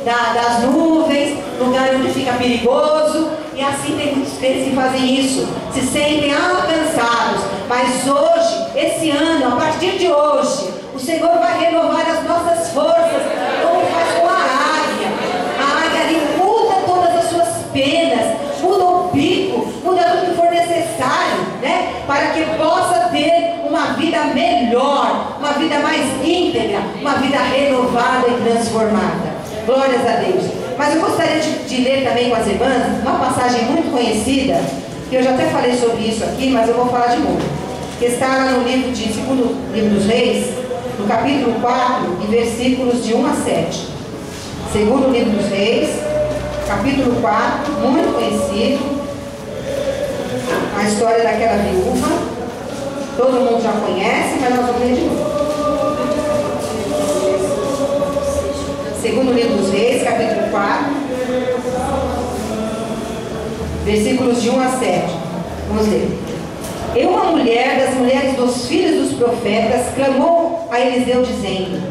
das nuvens, lugar onde fica perigoso, e assim tem muitos crentes que fazem isso, se sentem cansados. Mas hoje, esse ano, a partir de hoje, o Senhor vai renovar as nossas forças, como faz com a águia. A águia ali muda todas as suas penas, muda o bico, muda tudo que for necessário, né? Para que possa ter uma vida melhor, uma vida mais íntegra, uma vida renovada e transformada. Glórias a Deus. Mas eu gostaria de ler também com as irmãs uma passagem muito conhecida, que eu já até falei sobre isso aqui, mas eu vou falar de novo, que está lá no livro de segundo livro dos Reis, no capítulo 4, e versículos de 1 a 7. Segundo livro dos Reis, capítulo 4, muito conhecido, a história daquela viúva, todo mundo já conhece, mas nós vamos ler de novo. Segundo livro dos Reis, capítulo 4, versículos de 1 a 7. Vamos ler. E uma mulher das mulheres dos filhos dos profetas clamou a Eliseu dizendo: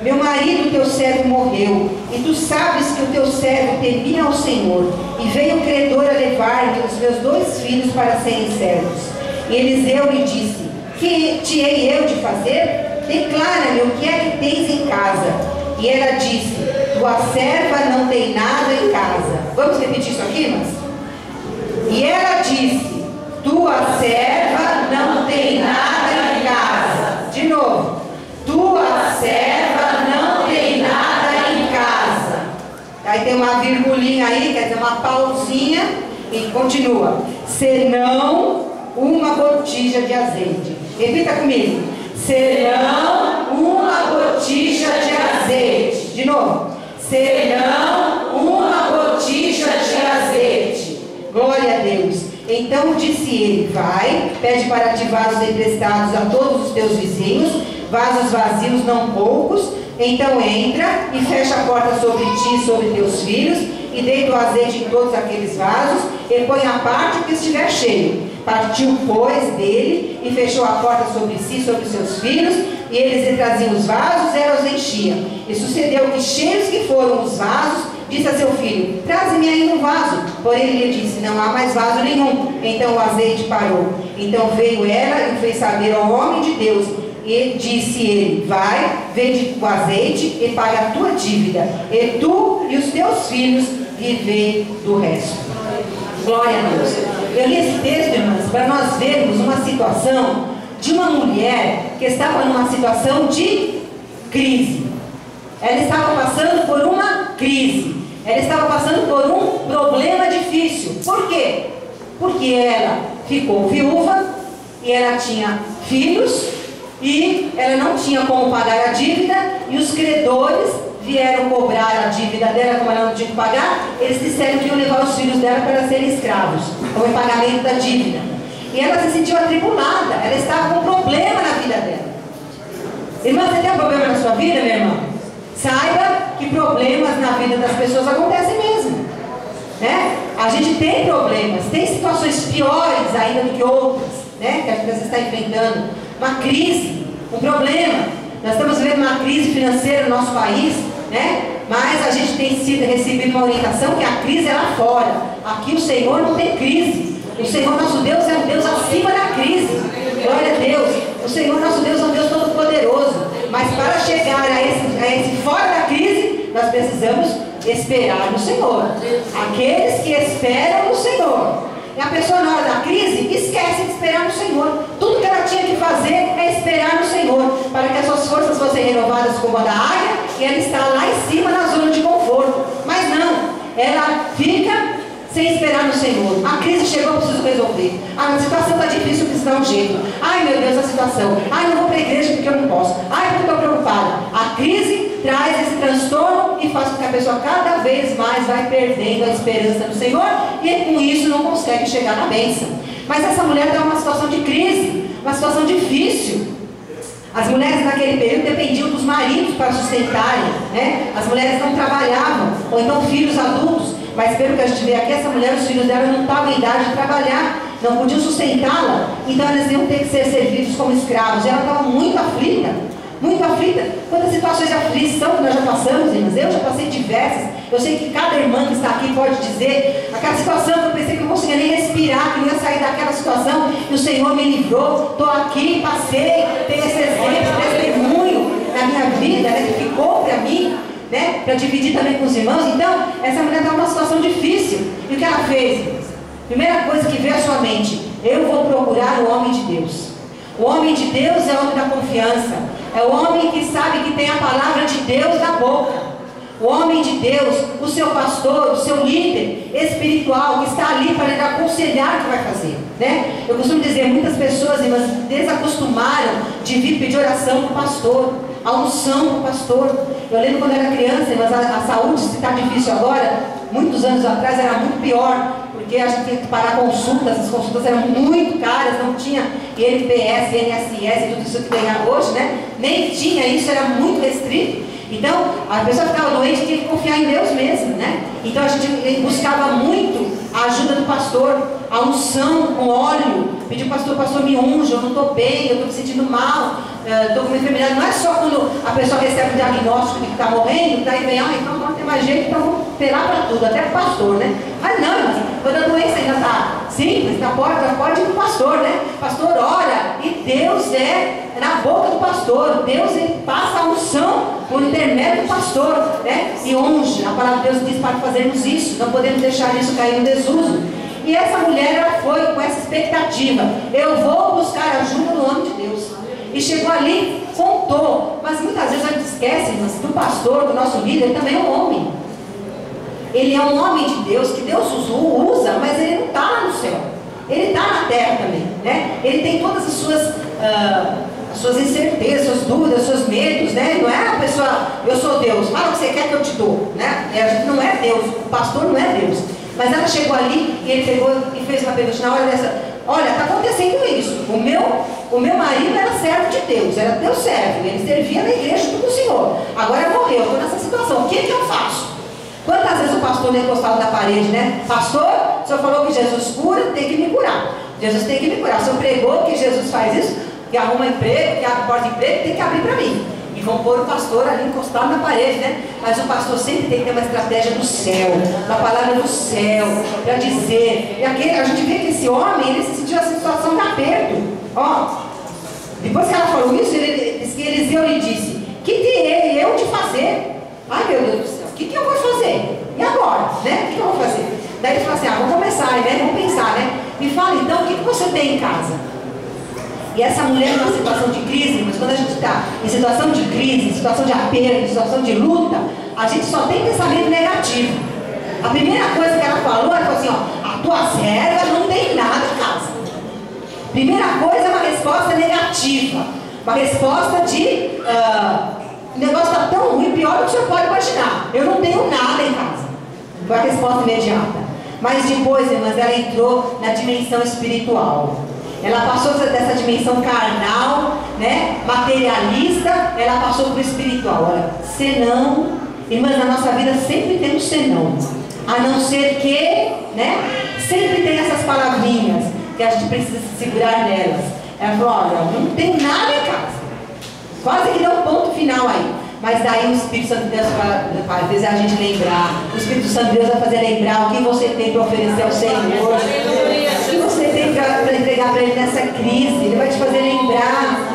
meu marido, teu servo, morreu, e tu sabes que o teu servo temia ao Senhor, e veio o credor a levar-me os meus 2 filhos para serem servos. E Eliseu lhe disse: que te hei eu de fazer? Declara-me o que é que tens em casa. E ela disse: tua serva não tem nada em casa. Vamos repetir isso aqui, irmãs? E ela disse: tua serva não tem nada em casa. De novo. Tua serva não tem nada em casa. Aí tem uma virgulinha aí, quer dizer, uma pausinha, e continua. Senão uma botija de azeite. Repita comigo. Senão uma botija de azeite. De novo. Senão uma botija de azeite. Glória a Deus. Então disse ele: vai, pede para ti vasos emprestados a todos os teus vizinhos, vasos vazios não poucos. Então entra e fecha a porta sobre ti e sobre teus filhos, e deita o azeite em todos aqueles vasos, e põe a parte que estiver cheio. Partiu, pois, dele, e fechou a porta sobre si e sobre seus filhos, e eles lhe traziam os vasos, e ela os enchia. E sucedeu que, cheios que foram os vasos, disse a seu filho: traze-me ainda um vaso. Porém ele lhe disse: não há mais vaso nenhum. Então o azeite parou. Então veio ela e fez saber ao homem de Deus. E disse ele: vai, vende o azeite e paga a tua dívida, e tu e os teus filhos vivei do resto. Glória a Deus. Eu li esse texto, irmãs, para nós vermos uma situação de uma mulher que estava numa situação de crise. Ela estava passando por uma crise. Ela estava passando por um problema difícil. Por quê? Porque ela ficou viúva e ela tinha filhos e ela não tinha como pagar a dívida, e os credores vieram cobrar a dívida dela. Como ela não tinha que pagar, eles disseram que iam levar os filhos dela para serem escravos, como em pagamento da dívida. E ela se sentiu atribulada, ela estava com um problema na vida dela. Irmã, você tem um problema na sua vida, minha irmã? Saiba que problemas na vida das pessoas acontecem mesmo, né? A gente tem problemas, tem situações piores ainda do que outras, né? Que a gente está enfrentando uma crise, um problema. Nós estamos vivendo uma crise financeira no nosso país, né? Mas a gente tem recebido uma orientação que a crise é lá fora. Aqui o Senhor não tem crise. O Senhor nosso Deus é um Deus acima da crise. Glória a Deus. O Senhor nosso Deus é um Deus todo-poderoso. Mas para chegar a esse fora da crise, nós precisamos esperar no Senhor. Aqueles que esperam no Senhor. E a pessoa, na hora da crise, esquece de esperar no Senhor. Tudo que ela tinha que fazer é esperar no Senhor, para que as suas forças fossem renovadas como a da águia, e ela está lá em cima na zona de conforto. Mas não, ela fica sem esperar no Senhor. A crise chegou, eu preciso resolver. A situação está difícil, eu preciso dar um jeito. Ai, meu Deus, a situação. Ai, não vou para a igreja porque eu não posso. Ai, porque eu estou preocupada. A crise traz esse transtorno e faz com que a pessoa cada vez mais vai perdendo a esperança no Senhor, e com isso não consegue chegar na bênção. Mas essa mulher está numa situação de crise, uma situação difícil. As mulheres naquele período dependiam dos maridos para sustentarem, né? As mulheres não trabalhavam, ou então filhos adultos. Mas pelo que a gente vê aqui, essa mulher, os filhos dela não estavam em idade de trabalhar, não podiam sustentá-la, então eles iam ter que ser servidos como escravos. E ela estava muito aflita, muito aflita. Quantas situações de aflição que nós já passamos, irmãs? Eu já passei diversas. Eu sei que cada irmã que está aqui pode dizer aquela situação que eu pensei que eu não conseguia nem respirar, que não ia sair daquela situação, e o Senhor me livrou. Estou aqui, passei, tenho esse exemplo, testemunho na minha vida, né, que ficou para mim, né, para dividir também com os irmãos. Então, essa mulher está numa situação difícil. E o que ela fez, irmãs? Primeira coisa que veio à sua mente: eu vou procurar o homem de Deus. O homem de Deus é o homem da confiança. É o homem que sabe que tem a palavra de Deus na boca. O homem de Deus, o seu pastor, o seu líder espiritual, que está ali para lhe aconselhar o que vai fazer, né? Eu costumo dizer, muitas pessoas, irmãs, desacostumaram de vir pedir oração para o pastor, a unção para o pastor. Eu lembro quando era criança, irmãs, a saúde, se está difícil agora, muitos anos atrás era muito pior, porque a gente tinha que pagar consultas, as consultas eram muito caras, não tinha INPS, INSS, tudo isso que tem hoje, né? Nem tinha isso, era muito restrito. Então, a pessoa ficava doente, tinha que confiar em Deus mesmo, né? Então a gente buscava muito a ajuda do pastor, a unção com óleo. Pediu pastor me unja, eu não estou bem, eu estou me sentindo mal, estou com uma enfermidade. Não é só quando a pessoa recebe o diagnóstico de que está morrendo, daí vem, então não tem mais jeito, então vamos esperar para tudo, até para o pastor, né? Mas não, irmãos, quando a doença ainda está simples, pode ir para o pastor, né? Pastor ora, e Deus é na boca do pastor. Deus, ele passa a unção por intermédio do pastor, né? E unge. A palavra de Deus diz para fazermos isso, não podemos deixar isso cair no desuso. E essa mulher, ela foi com essa expectativa: eu vou buscar ajuda no nome de Deus. E chegou ali, contou. Mas muitas vezes a gente esquece, mas do pastor, do nosso líder, ele também é um homem. Ele é um homem de Deus, que Deus usa, mas ele não está lá no céu. Ele está na terra também, né? Ele tem todas as suas incertezas, suas dúvidas, seus medos, né? Não é a pessoa, eu sou Deus, fala o que você quer que eu te dou, né? A gente não é Deus, o pastor não é Deus. Mas ela chegou ali e ele pegou e fez uma pergunta na hora dessa: olha, está acontecendo isso. O meu marido era servo de Deus, era Deus servo, ele servia na igreja junto com o Senhor. Agora morreu, eu estou nessa situação, o que eu faço? Quantas vezes o pastor não encostava na parede, né? Pastor, o senhor falou que Jesus cura, tem que me curar. Jesus tem que me curar. O senhor pregou que Jesus faz isso, que arruma emprego, que abre porta de emprego, tem que abrir para mim. E vão pôr o pastor ali encostado na parede, né? Mas o pastor sempre tem que ter uma estratégia do céu, uma palavra do céu, para dizer. E aqui a gente vê que esse homem, ele se sentiu nessa situação de aperto. Ó, depois que ela falou isso, Eliseu lhe disse: que terei eu de fazer? Ai, meu Deus do céu, o que eu vou fazer? E agora, né? O que eu vou fazer? Daí ele falou assim: vamos começar, né? Vamos pensar, né? Me fala então, o que você tem em casa? E essa mulher numa situação de crise, mas quando a gente está em situação de crise, em situação de aperto, em situação de luta, a gente só tem pensamento negativo. A primeira coisa que ela falou assim: ó, a tua serva não tem nada em casa. Primeira coisa é uma resposta negativa, uma resposta de o negócio está tão ruim, pior do que o senhor pode imaginar. Eu não tenho nada em casa. Foi a resposta imediata. Mas depois, irmãs, ela entrou na dimensão espiritual. Ela passou dessa dimensão carnal, né, materialista, ela passou para o espiritual. Olha, senão, irmãs, na nossa vida sempre tem um senão. A não ser que, né, sempre tem essas palavrinhas que a gente precisa se segurar nelas. Ela falou: olha, não tem nada em casa. Quase que deu um ponto final aí. Mas daí o Espírito Santo de Deus às vezes a gente lembrar. O Espírito Santo de Deus vai fazer lembrar o que você tem para oferecer ao Senhor. O que você tem para entregar para Ele nessa crise. Ele vai te fazer lembrar.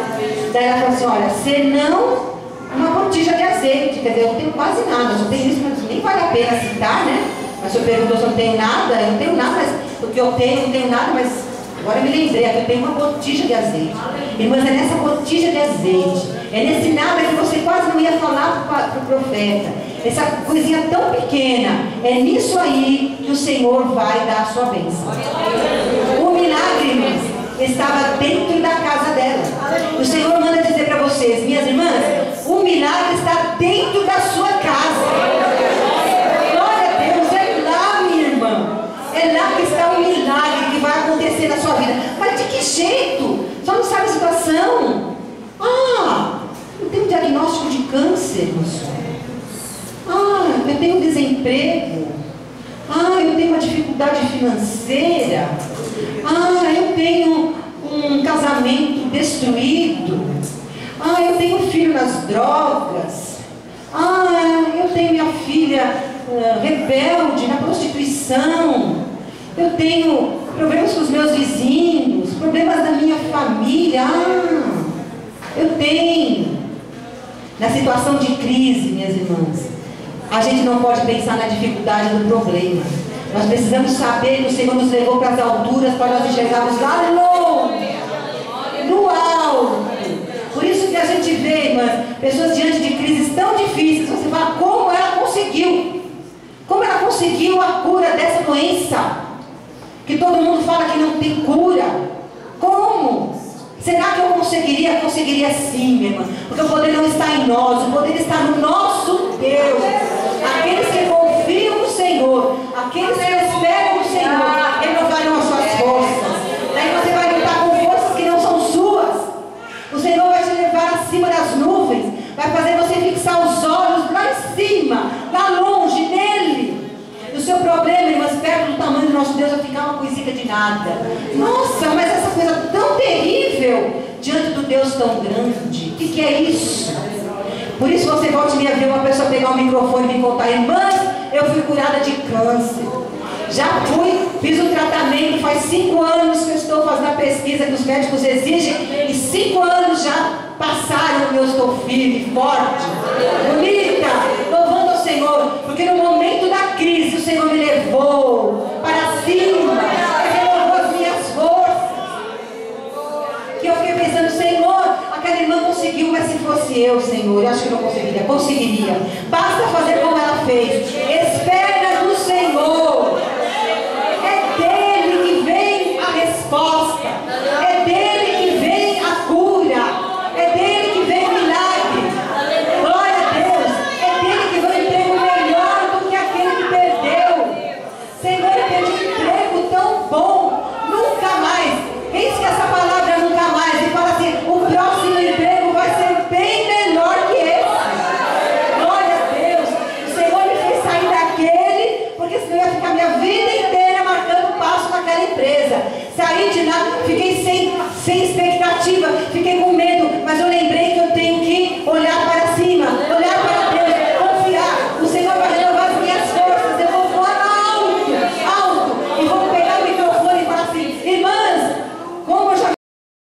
Daí ela falou assim: olha, senão uma botija de azeite. Quer dizer, eu não tenho quase nada. Eu só tenho isso, mas nem vale a pena citar, né? Mas o senhor perguntou se eu não tenho nada. Eu não tenho nada, mas o que eu tenho, não tenho nada, mas agora eu me lembrei, aqui eu tenho uma botija de azeite. Irmãs, é nessa botija de azeite, é nesse nada que você quase não ia falar para o profeta, essa coisinha tão pequena, é nisso aí que o Senhor vai dar a sua bênção. O milagre, irmãs, estava dentro da casa dela. O Senhor manda dizer para vocês, minhas irmãs, o milagre está dentro da sua casa. Glória a Deus, é lá, minha irmã. É lá que está o milagre que vai acontecer na sua vida. Mas de que jeito? Só não sabe a situação. Eu tenho um diagnóstico de câncer, eu tenho desemprego. Eu tenho uma dificuldade financeira. Eu tenho um casamento destruído. Ah, eu tenho filho nas drogas. Ah, eu tenho minha filha rebelde na prostituição. Eu tenho problemas com os meus vizinhos, problemas da minha família. Ah, eu tenho. Na situação de crise, minhas irmãs, a gente não pode pensar na dificuldade do problema. Nós precisamos saber que o Senhor nos levou para as alturas para nós enxergarmos lá longe, no alto. Por isso que a gente vê, irmãs, pessoas diante de crises tão difíceis. Você fala, como ela conseguiu? Como ela conseguiu a cura dessa doença? Que todo mundo fala que não tem cura. Como? Será que eu conseguiria? Conseguiria sim, minha irmã. Porque o poder não está em nós, o poder está no nosso Deus. Aqueles que confiam no Senhor, aqueles que esperam no Senhor, renovarão as suas forças. Daí você vai lutar com forças que não são suas. O Senhor vai te levar acima das nuvens, vai fazer você fixar os olhos lá em cima, lá longe, nele. O seu problema, irmãs, perto do tamanho do nosso Deus, vai ficar uma coisinha de nada. Nossa, mas essa coisa tão terrível diante do Deus tão grande. O que é isso? Por isso você volta e me ver uma pessoa pegar o microfone e me contar, irmãs, eu fui curada de câncer. Já fiz um tratamento, faz 5 anos que eu estou fazendo a pesquisa que os médicos exigem, e 5 anos já passaram e eu estou firme, forte, bonita, louvando ao Senhor, porque no momento da crise o Senhor me levou para cima, renovou as minhas forças. Que eu fiquei pensando, Senhor, aquela irmã conseguiu, mas se fosse eu, Senhor, eu acho que não conseguiria. Conseguiria. Basta fazer como ela fez. Espera no Senhor. É dele que vem a resposta. É dele que vem a cura. É dele que vem o milagre. Glória a Deus. É dele que vem o emprego melhor do que aquele que perdeu. Senhor, eu perdi um emprego tão bom. Nunca mais. Eis que essa palavra nunca mais. E fala assim, o próximo emprego vai ser bem melhor que esse. Glória a Deus. O Senhor me fez sair daquele, porque senão eu ia ficar minha vida inteira marcando passo naquela empresa. Saí de lá, fiquei sem experiência.